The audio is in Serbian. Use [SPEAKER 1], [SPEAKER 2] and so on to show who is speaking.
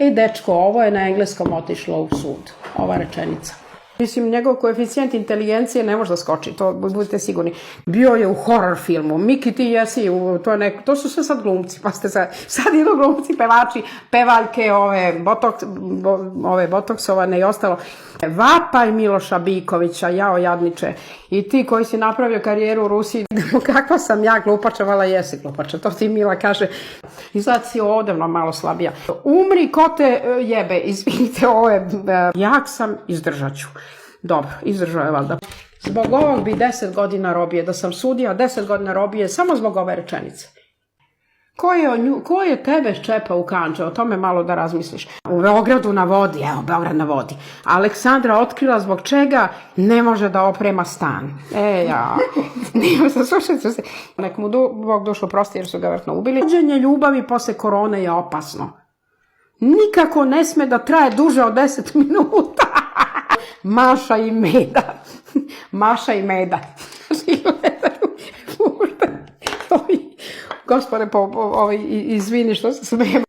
[SPEAKER 1] dečko, ovo je na engleskom otišlo u sud, ova rečenica. Mislim, njegov koeficijent inteligencije ne može da skoči, to budete sigurni. Bio je u horror filmu, Miki ti jesi, to su sve sad glumci, pa ste sad idu glumci, pevači, pevaljke, ove botoksovane i ostalo. Vapaj Miloša Bikovića, jao jadniče, i ti koji si napravio karijeru u Rusiji, kakva sam ja glupača, vala jesi glupača, to ti Mila kaže, izgleda si odavno malo slabija. Umri ko te jebe, izvinite, jak sam, izdržat ću. Dobro, izdržao je valjda. Zbog ovog bi 10 godina robije, da sam sudija 10 godina robije, samo zbog ove rečenice. Ko je tebe ščepa u kanđe, o tome malo da razmisliš. U Beogradu na vodi, evo, Beograd na vodi. Aleksandra otkrila zbog čega ne može da oprema stan. Slušajte se. Nek mu Bog dušu prosti jer su ga vrtno ubili. Uđenje ljubavi posle korone je opasno. Nikako ne sme da traje duže od 10 minuta. Maša i Meda. Maša i Meda. Gospode, izvini što se smijem.